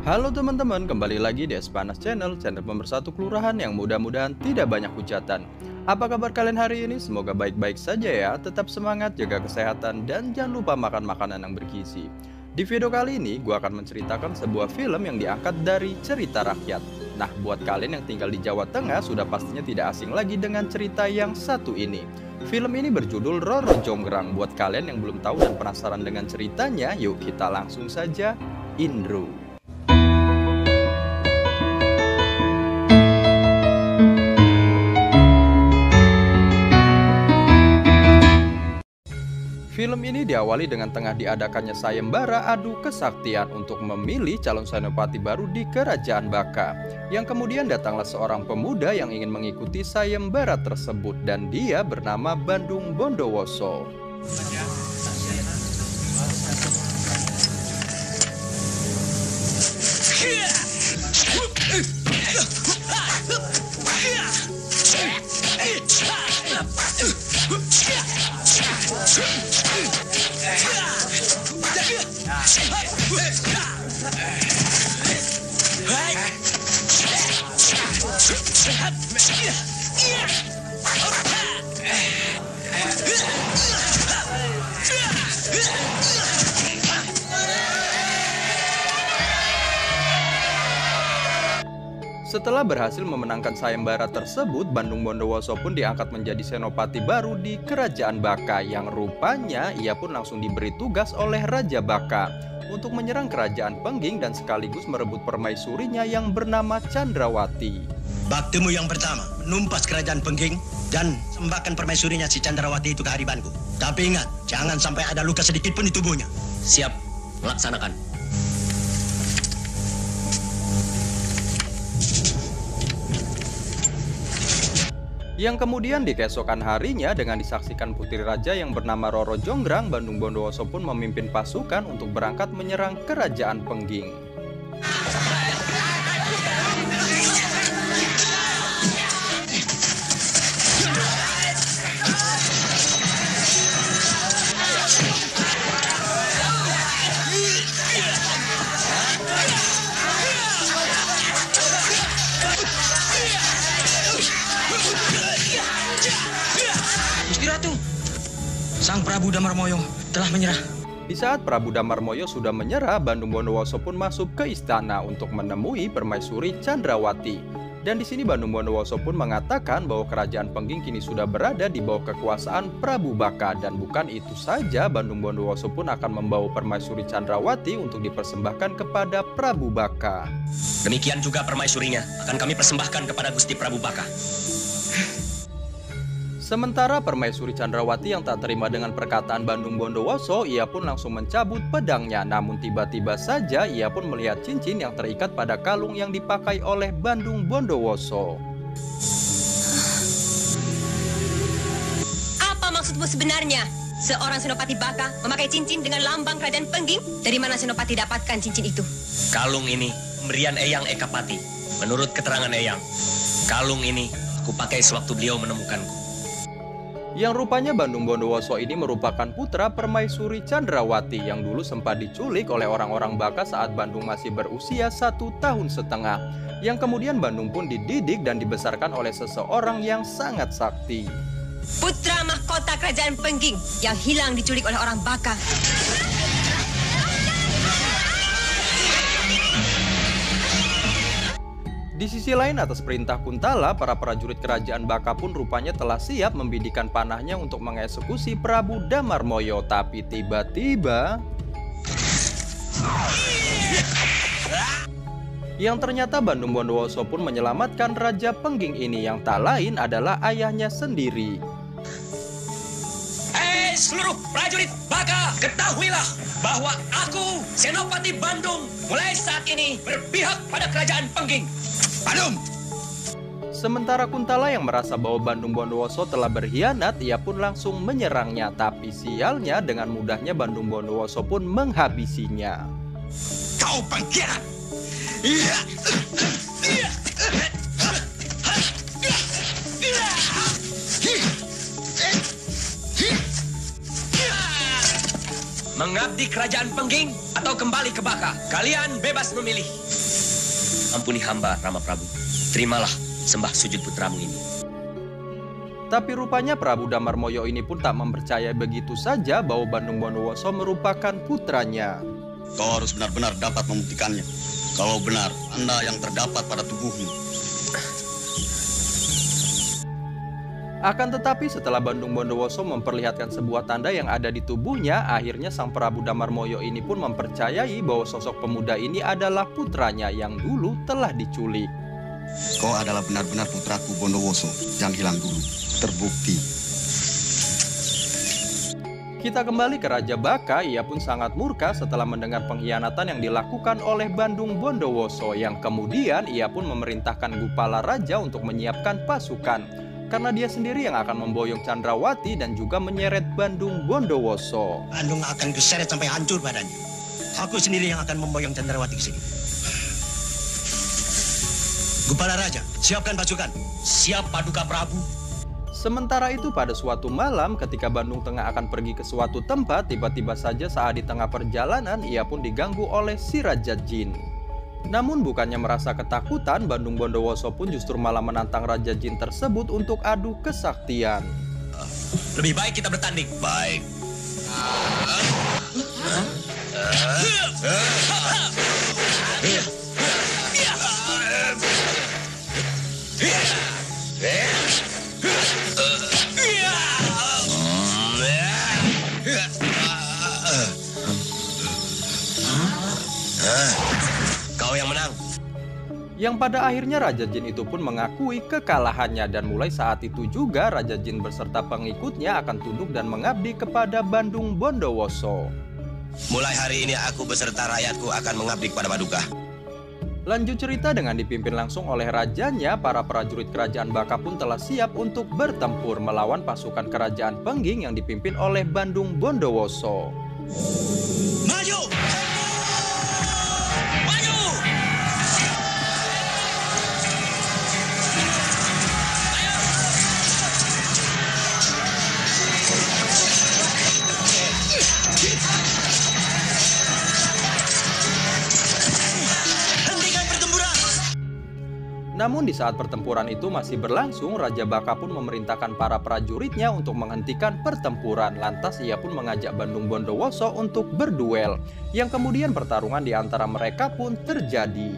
Halo teman-teman, kembali lagi di Espanas Channel pemersatu kelurahan yang mudah-mudahan tidak banyak hujatan. Apa kabar kalian hari ini? Semoga baik-baik saja ya. Tetap semangat, jaga kesehatan, dan jangan lupa makan makanan yang bergizi. Di video kali ini, gue akan menceritakan sebuah film yang diangkat dari cerita rakyat. Nah, buat kalian yang tinggal di Jawa Tengah, sudah pastinya tidak asing lagi dengan cerita yang satu ini. Film ini berjudul Roro Jonggrang. Buat kalian yang belum tahu dan penasaran dengan ceritanya, yuk kita langsung saja intro. Film ini diawali dengan tengah diadakannya sayembara adu kesaktian untuk memilih calon senopati baru di Kerajaan Baka. Yang kemudian datanglah seorang pemuda yang ingin mengikuti sayembara tersebut dan dia bernama Bandung Bondowoso. Setelah berhasil memenangkan sayembara tersebut, Bandung Bondowoso pun diangkat menjadi senopati baru di Kerajaan Baka yang rupanya ia pun langsung diberi tugas oleh Raja Baka untuk menyerang Kerajaan Pengging dan sekaligus merebut permaisurinya yang bernama Chandrawati. Baktimu yang pertama, menumpas Kerajaan Pengging dan sembahkan permaisurinya si Chandrawati itu ke haribanku. Tapi ingat, jangan sampai ada luka sedikit pun di tubuhnya. Siap, melaksanakan. Yang kemudian di keesokan harinya dengan disaksikan putri raja yang bernama Roro Jonggrang, Bandung Bondowoso pun memimpin pasukan untuk berangkat menyerang Kerajaan Pengging. Sang Prabu Damarmoyo telah menyerah. Di saat Prabu Damarmoyo sudah menyerah, Bandung Bondowoso pun masuk ke istana untuk menemui permaisuri Chandrawati. Dan di sini Bandung Bondowoso pun mengatakan bahwa Kerajaan Pengging kini sudah berada di bawah kekuasaan Prabu Baka. Dan bukan itu saja, Bandung Bondowoso pun akan membawa permaisuri Chandrawati untuk dipersembahkan kepada Prabu Baka. Demikian juga permaisurinya akan kami persembahkan kepada Gusti Prabu Baka. Sementara permaisuri Chandrawati yang tak terima dengan perkataan Bandung Bondowoso, ia pun langsung mencabut pedangnya. Namun tiba-tiba saja ia pun melihat cincin yang terikat pada kalung yang dipakai oleh Bandung Bondowoso. Apa maksudmu sebenarnya? Seorang senopati Baka memakai cincin dengan lambang Kerajaan Pengging? Dari mana senopati dapatkan cincin itu? Kalung ini pemberian Eyang Ekapati. Menurut keterangan Eyang, kalung ini aku pakai sewaktu beliau menemukanku. Yang rupanya Bandung Bondowoso ini merupakan putra permaisuri Chandrawati yang dulu sempat diculik oleh orang-orang Baka saat Bandung masih berusia 1 tahun setengah. Yang kemudian Bandung pun dididik dan dibesarkan oleh seseorang yang sangat sakti. Putra mahkota Kerajaan Pengging yang hilang diculik oleh orang Baka. Di sisi lain, atas perintah Kuntala, para prajurit kerajaan Baka pun rupanya telah siap membidikan panahnya untuk mengeksekusi Prabu Damarmoyo. Tapi tiba-tiba yang ternyata Bandung Bondowoso pun menyelamatkan Raja Pengging ini, yang tak lain adalah ayahnya sendiri. Seluruh prajurit Baka, ketahuilah bahwa aku, Senopati Bandung, mulai saat ini berpihak pada kerajaan Pengging. Bandung! Sementara Kuntala yang merasa bahwa Bandung Bondowoso telah berkhianat, ia pun langsung menyerangnya. Tapi sialnya, dengan mudahnya Bandung Bondowoso pun menghabisinya. Kau pengkhianat! Mengabdi kerajaan Pengging atau kembali ke Baka, kalian bebas memilih. Ampuni hamba, Rama Prabu. Terimalah sembah sujud putramu ini. Tapi rupanya Prabu Damarmoyo ini pun tak mempercayai begitu saja bahwa Bandung Bondowoso merupakan putranya. Kau harus benar-benar dapat membuktikannya. Kalau benar, Anda yang terdapat pada tubuhmu. Akan tetapi setelah Bandung Bondowoso memperlihatkan sebuah tanda yang ada di tubuhnya, akhirnya sang Prabu Damarmoyo ini pun mempercayai bahwa sosok pemuda ini adalah putranya yang dulu telah diculik. Kau adalah benar-benar putraku Bondowoso yang hilang dulu. Terbukti. Kita kembali ke Raja Baka. Ia pun sangat murka setelah mendengar pengkhianatan yang dilakukan oleh Bandung Bondowoso, yang kemudian ia pun memerintahkan Gupala Raja untuk menyiapkan pasukan, karena dia sendiri yang akan memboyong Chandrawati dan juga menyeret Bandung Bondowoso. Bandung akan kuseret sampai hancur badannya. Aku sendiri yang akan memboyong Chandrawati ke sini. Gupala Raja, siapkan pasukan. Siap, Paduka Prabu. Sementara itu pada suatu malam ketika Bandung tengah akan pergi ke suatu tempat, tiba-tiba saja saat di tengah perjalanan ia pun diganggu oleh si Raja Jin. Namun bukannya merasa ketakutan, Bandung Bondowoso pun justru malah menantang Raja Jin tersebut untuk adu kesaktian. Lebih baik kita bertanding. Baik. Kau yang menang. Yang pada akhirnya Raja Jin itu pun mengakui kekalahannya, dan mulai saat itu juga Raja Jin beserta pengikutnya akan tunduk dan mengabdi kepada Bandung Bondowoso. Mulai hari ini aku beserta rakyatku akan mengabdi kepada Paduka. Lanjut cerita, dengan dipimpin langsung oleh rajanya, para prajurit kerajaan Baka pun telah siap untuk bertempur melawan pasukan kerajaan Pengging yang dipimpin oleh Bandung Bondowoso. Maju! Maju! Hentikan pertempuran! Namun di saat pertempuran itu masih berlangsung, Raja Baka pun memerintahkan para prajuritnya untuk menghentikan pertempuran. Lantas ia pun mengajak Bandung Bondowoso untuk berduel, yang kemudian pertarungan di antara mereka pun terjadi.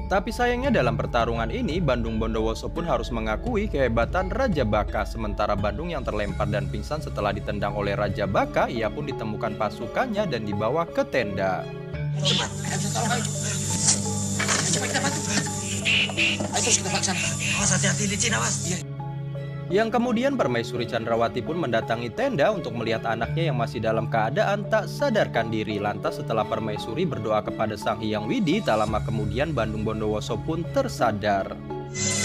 Tapi sayangnya dalam pertarungan ini, Bandung Bondowoso pun harus mengakui kehebatan Raja Baka. Sementara Bandung yang terlempar dan pingsan setelah ditendang oleh Raja Baka, ia pun ditemukan pasukannya dan dibawa ke tenda. Awas, hati-hati licin, awas. Yang kemudian Permaisuri Chandrawati pun mendatangi tenda untuk melihat anaknya yang masih dalam keadaan tak sadarkan diri. Lantas setelah Permaisuri berdoa kepada Sang Hyang Widi, tak lama kemudian Bandung Bondowoso pun tersadar.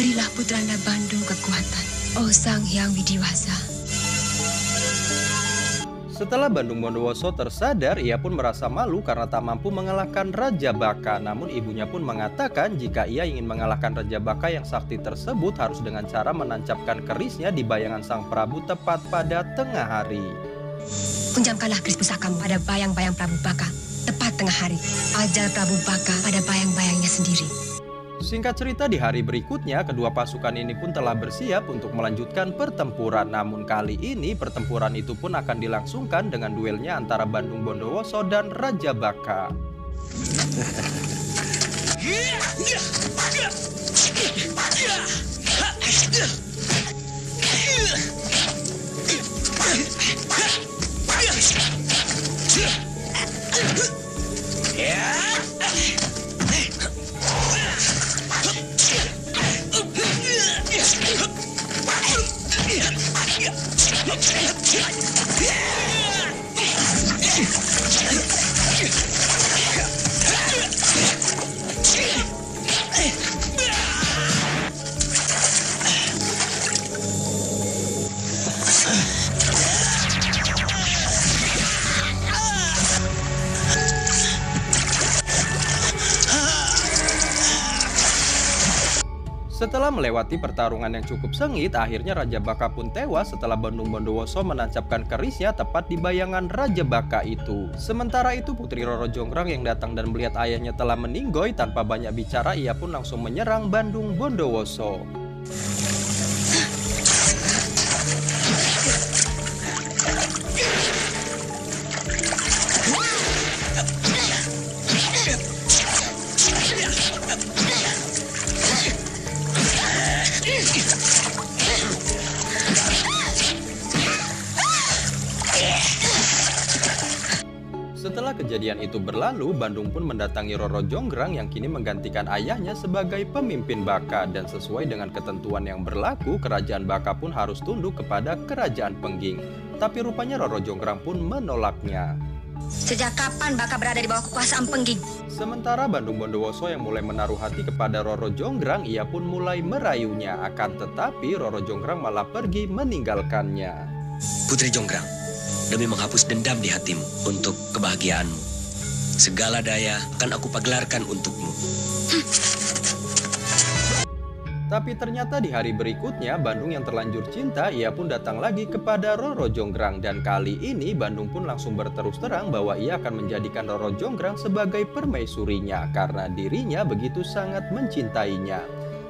Berilah putranda Bandung kekuatan, oh Sang Hyang Widiwasa. Setelah Bandung Bondowoso tersadar, ia pun merasa malu karena tak mampu mengalahkan Raja Baka. Namun ibunya pun mengatakan jika ia ingin mengalahkan Raja Baka yang sakti tersebut harus dengan cara menancapkan kerisnya di bayangan Sang Prabu tepat pada tengah hari. Punjamkanlah keris pusakamu pada bayang-bayang Prabu Baka tepat tengah hari. Ajal Prabu Baka pada bayang-bayangnya sendiri. Singkat cerita, di hari berikutnya kedua pasukan ini pun telah bersiap untuk melanjutkan pertempuran. Namun kali ini pertempuran itu pun akan dilangsungkan dengan duelnya antara Bandung Bondowoso dan Raja Baka. Setelah melewati pertarungan yang cukup sengit, akhirnya Raja Baka pun tewas setelah Bandung Bondowoso menancapkan kerisnya tepat di bayangan Raja Baka itu. Sementara itu Putri Roro Jonggrang yang datang dan melihat ayahnya telah meninggoy, tanpa banyak bicara ia pun langsung menyerang Bandung Bondowoso. Setelah kejadian itu berlalu, Bandung pun mendatangi Roro Jonggrang yang kini menggantikan ayahnya sebagai pemimpin Baka. Dan sesuai dengan ketentuan yang berlaku, kerajaan Baka pun harus tunduk kepada kerajaan Pengging. Tapi rupanya Roro Jonggrang pun menolaknya. Sejak kapan Baka berada di bawah kekuasaan Pengging? Sementara Bandung Bondowoso yang mulai menaruh hati kepada Roro Jonggrang, ia pun mulai merayunya. Akan tetapi Roro Jonggrang malah pergi meninggalkannya. Putri Jonggrang, demi menghapus dendam di hatimu untuk kebahagiaanmu, segala daya akan aku pagelarkan untukmu. Tapi ternyata di hari berikutnya Bandung yang terlanjur cinta, ia pun datang lagi kepada Roro Jonggrang. Dan kali ini Bandung pun langsung berterus terang bahwa ia akan menjadikan Roro Jonggrang sebagai permaisurinya karena dirinya begitu sangat mencintainya.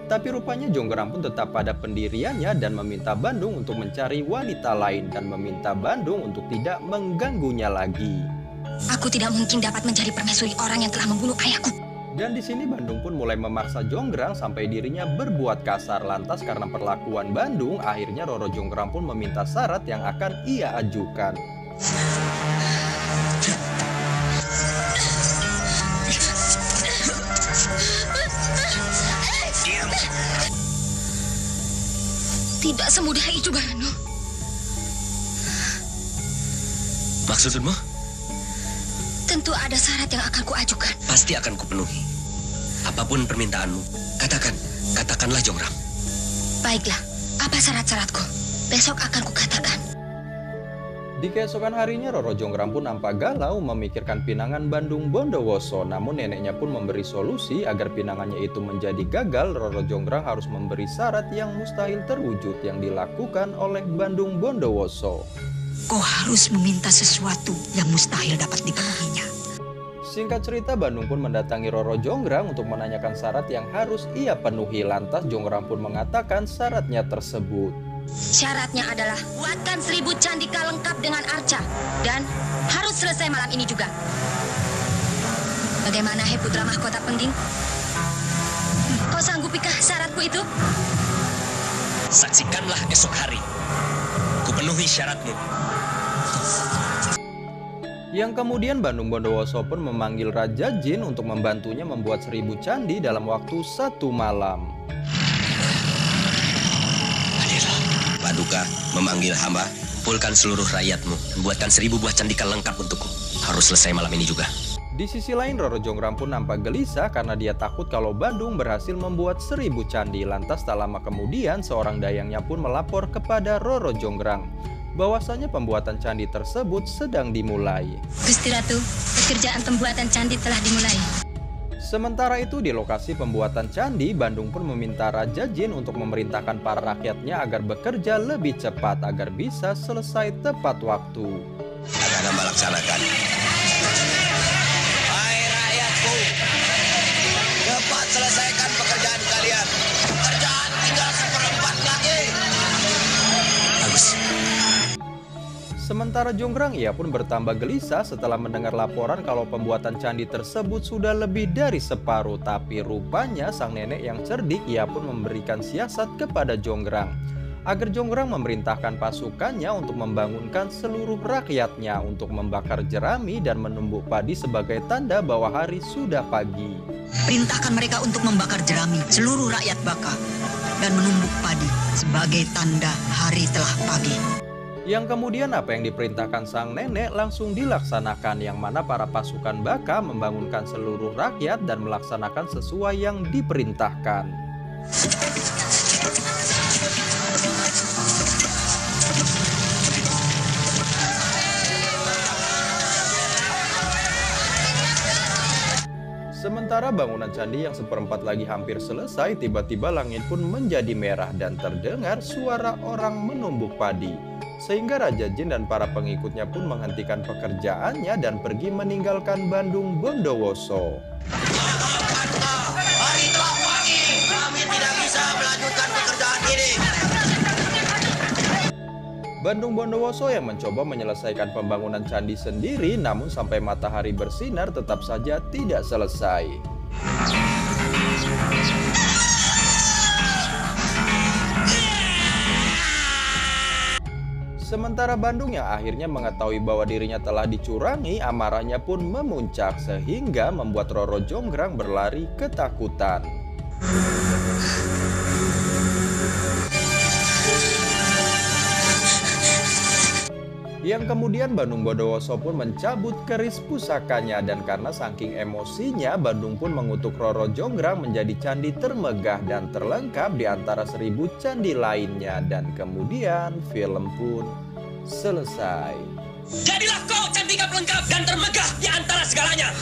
Tapi rupanya Jonggrang pun tetap pada pendiriannya dan meminta Bandung untuk mencari wanita lain dan meminta Bandung untuk tidak mengganggunya lagi. Aku tidak mungkin dapat menjadi permaisuri orang yang telah membunuh ayahku. Dan di sini Bandung pun mulai memaksa Jonggrang sampai dirinya berbuat kasar. Lantas karena perlakuan Bandung, akhirnya Roro Jonggrang pun meminta syarat yang akan ia ajukan. Tidak semudah itu, Barano. Maksudmu? Tentu ada syarat yang akan kuajukan. Pasti akan kupenuhi. Apapun permintaanmu, katakanlah Jonggrang. Baiklah, apa syarat-syaratku? Besok akan kukatakan. Di keesokan harinya Roro Jonggrang pun nampak galau memikirkan pinangan Bandung Bondowoso. Namun neneknya pun memberi solusi agar pinangannya itu menjadi gagal. Roro Jonggrang harus memberi syarat yang mustahil terwujud yang dilakukan oleh Bandung Bondowoso. Kau harus meminta sesuatu yang mustahil dapat dipenuhinya. Singkat cerita, Bandung pun mendatangi Roro Jonggrang untuk menanyakan syarat yang harus ia penuhi. Lantas Jonggrang pun mengatakan syaratnya tersebut. Syaratnya adalah buatkan 1000 candika lengkap dengan arca dan harus selesai malam ini juga. Bagaimana, hai putra mahkota Pengging? Kau sanggupikah syaratku itu? Saksikanlah esok hari. Kupenuhi syaratmu. Yang kemudian Bandung Bondowoso pun memanggil Raja Jin untuk membantunya membuat 1000 candi dalam waktu 1 malam. Hadirlah. Paduka memanggil hamba. Kumpulkan seluruh rakyatmu dan buatkan 1000 buah candika lengkap untukku. Harus selesai malam ini juga. Di sisi lain Roro Jonggrang pun nampak gelisah karena dia takut kalau Bandung berhasil membuat 1000 candi. Lantas tak lama kemudian seorang dayangnya pun melapor kepada Roro Jonggrang bahwasanya pembuatan candi tersebut sedang dimulai. Gusti Ratu, pekerjaan pembuatan candi telah dimulai. Sementara itu di lokasi pembuatan candi, Bandung pun meminta Raja Jin untuk memerintahkan para rakyatnya agar bekerja lebih cepat agar bisa selesai tepat waktu. Akan hamba laksanakan. Hai rakyatku, cepat selesaikan pekerjaan kalian. Pekerjaan tinggal 1/4 lagi. Bagus. Sementara Jonggrang ia pun bertambah gelisah setelah mendengar laporan kalau pembuatan candi tersebut sudah lebih dari separuh. Tapi rupanya sang nenek yang cerdik ia pun memberikan siasat kepada Jonggrang agar Jonggrang memerintahkan pasukannya untuk membangunkan seluruh rakyatnya untuk membakar jerami dan menumbuk padi sebagai tanda bahwa hari sudah pagi. Perintahkan mereka untuk membakar jerami seluruh rakyat Baka dan menumbuk padi sebagai tanda hari telah pagi. Yang kemudian apa yang diperintahkan sang nenek langsung dilaksanakan, yang mana para pasukan Baka membangunkan seluruh rakyat dan melaksanakan sesuai yang diperintahkan. Sementara bangunan candi yang 1/4 lagi hampir selesai, tiba-tiba langit pun menjadi merah dan terdengar suara orang menumbuk padi. Sehingga Raja Jin dan para pengikutnya pun menghentikan pekerjaannya dan pergi meninggalkan Bandung Bondowoso. Hari telah pagi, kami tidak bisa melanjutkan pekerjaan ini. Bandung Bondowoso yang mencoba menyelesaikan pembangunan candi sendiri, namun sampai matahari bersinar tetap saja tidak selesai. Sementara Bandung yang akhirnya mengetahui bahwa dirinya telah dicurangi, amarahnya pun memuncak sehingga membuat Roro Jonggrang berlari ketakutan. Yang kemudian Bandung Bondowoso pun mencabut keris pusakanya dan karena saking emosinya Bandung pun mengutuk Roro Jonggrang menjadi candi termegah dan terlengkap di antara 1000 candi lainnya, dan kemudian film pun selesai. Jadilah kau candika pelengkap dan termegah di antara segalanya.